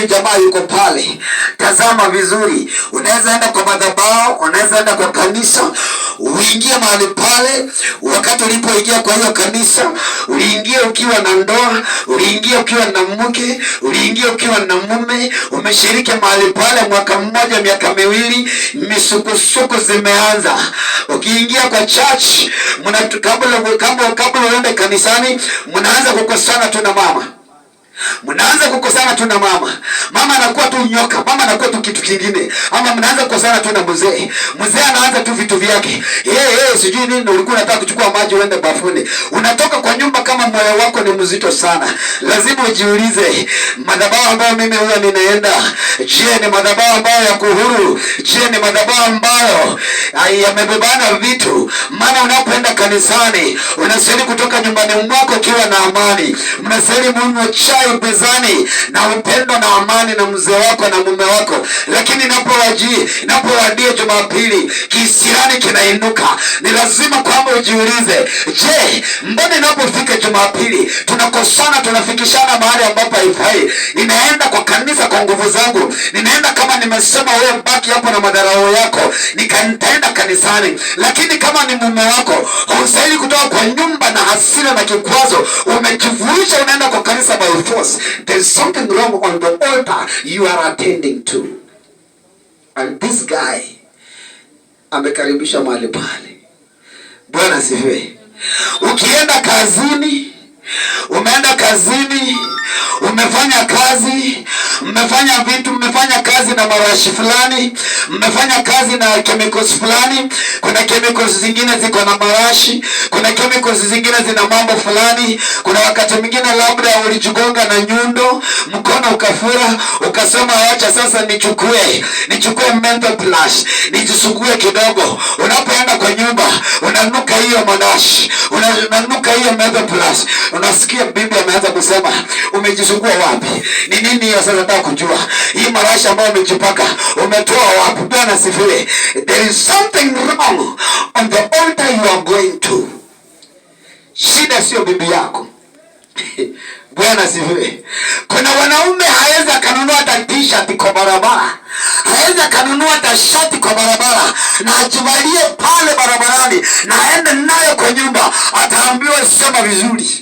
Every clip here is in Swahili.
huyu jamaa yuko pale. Tazama vizuri, unaweza enda kwa madhabahu, unaweza enda kwa kanisa, uingie mahali pale. Wakati ulipoingia kwa hiyo kanisa, uliingia ukiwa na ndoa, uliingia ukiwa na mke, uliingia ukiwa na mume, umeshiriki mahali pale mwaka mmoja, miaka miwili, misukusuku zimeanza. Ukiingia kwa church, kabla uende kanisani, mnaanza kukosana tu na mama. Mnaanza kukosana tu na mama. Mama anakuwa tu nyoka, mama anakuwa tu kitu kingine. Ama mnaanza kukosana tu na mzee. Mzee anaanza tu vitu vyake. Sijui nini, ulikuwa unataka kuchukua maji uende bafuni. Unatoka kwa nyumba kama moyo wako ni mzito sana. Lazima ujiulize, madhabahu ambayo mimi huwa ninaenda, je, ni madhabahu ambayo ya kuhuru? Je, ni madhabahu ambayo yamebebana vitu? Maana unapoenda kanisani, unastahili kutoka nyumbani mwako ukiwa na amani. Mnastahili mnywe chai mezani na upendo na amani na mzee wako na mume wako. Lakini inapowadia Jumapili, kisirani kinainuka. Ni lazima kwamba ujiulize, je, mbona inapofika Jumapili tunakosana, tunafikishana mahali ambapo haifai? Ninaenda kwa kanisa kwa nguvu zangu, ninaenda kama nimesema wewe baki hapo na madharau yako, nitaenda kanisani. Lakini kama ni mume wako, hustahili kutoka kwa nyumba na hasira na kikwazo, umejivuisha unaenda kwa kanisa by force. There is something wrong on the altar you are attending to. And this guy amekaribisha mahali pale. Bwana asifiwe. Ukienda kazini, umeenda kazini, umefanya kazi, mmefanya vitu, mmefanya kazi na marashi fulani, mmefanya kazi na chemicals fulani. Kuna chemicals zingine ziko na marashi, kuna chemicals zingine zina mambo fulani. Kuna wakati mwingine labda ulijigonga na nyundo, mkono ukafura, ukasema acha sasa nichukue mental plus, nijisugue kidogo. Unapoenda kwa nyumba, unanuka hiyo marashi, unanuka hiyo mental plus. Unasikia bibi ameanza kusema, umejisugua wapi? Ni nini hiyo sasa? Nataka kujua hii marashi ambayo umejipaka umetoa wapi? Bwana asifiwe. There is something wrong on the altar you are going to. Shida sio bibi yako. Bwana asifiwe. Kuna wanaume hawezi kanunua hata t-shirt kwa barabara, hawezi kanunua hata shati kwa barabara, na ajivalie pale barabarani na aende nayo kwa nyumba, ataambiwa sema vizuri.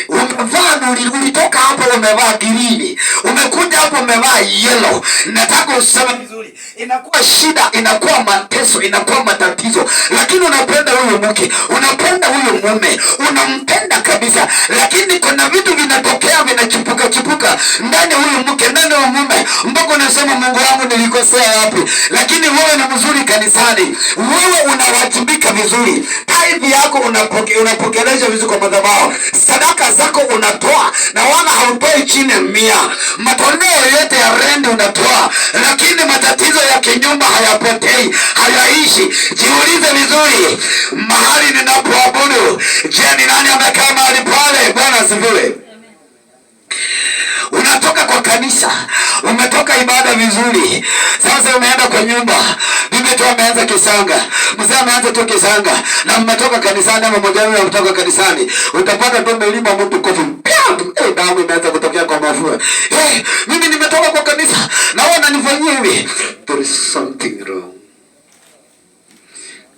Umevaa, ulitoka hapo umevaa green, umekuja hapo umevaa yellow. Nataka useme vizuri. Inakuwa shida, inakuwa mateso, inakuwa matatizo. Lakini unapenda huyo mke, unapenda huyo mume, unampenda kabisa. Lakini kuna vitu vinatokea, vinachipuka ndani huyo mke, ndani huyo mume, mpaka unasema Mungu wangu nilikosea wapi? Lakini wewe ni mzuri kanisani, wewe unawajibika vizuri, tithe yako unapokeleza vizuri kwa madhabahu, sadaka zako unatoa na wala hautoi chini ya 100. Matoleo yote ya rendi unatoa, lakini matatizo ya kinyumba hayapotei, hayaishi. Jiulize vizuri, mahali ninapoabudu, je, ni nani amekaa mahali pale? Bwana asifiwe. Unatoka kwa kanisa, umetoka ibada vizuri, sasa umeenda kwa nyumba, bibi tu ameanza kisanga, mzee ameanza tu kisanga, na mmetoka kanisani ama mmoja wao kutoka kanisani, utapata tu melima mtu kofi, damu imeanza kutokea kwa mafua. Mimi nimetoka kwa kanisa na wao wananifanyia hivi. There is something wrong.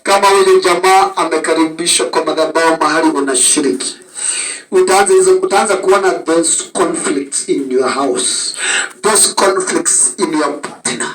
Kama huyu jamaa amekaribishwa kwa madhabahu mahali unashiriki, utaanza kuona those conflicts in your house, those conflicts in your partner,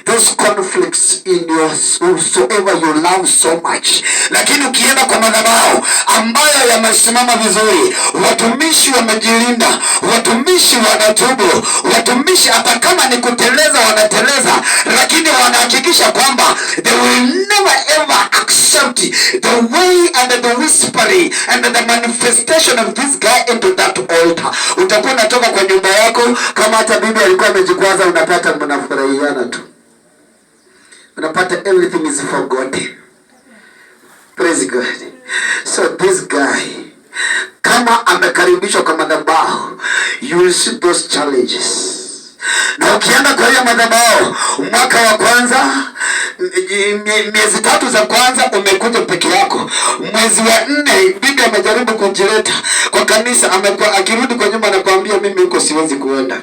those conflicts in your whosoever you love so much. Lakini ukienda kwa madhabahu ambayo yamesimama vizuri, watumishi wamejilinda, watumishi wanatubu, watumishi hata kama ni kuteleza wanateleza, lakini wanahakikisha kwamba they will never ever accept the way and the whispering and the manifestation of this guy into that altar. Utakuwa unatoka kwa nyumba yako, kama hata bibi alikuwa amejikwaza, unapata mnafurahiana tu, unapata everything is forgotten. Praise God. So this guy, kama amekaribishwa kwa madhabahu, you will see those challenges. Na ukienda kwa hiyo madhabahu, mwaka wa kwanza, miezi 3 za kwanza umekuja peke yako. Mwezi wa 4 bibi amejaribu kujileta kwa kanisa, amekuwa akirudi kwa nyumba na kuambia mimi huko siwezi kuenda.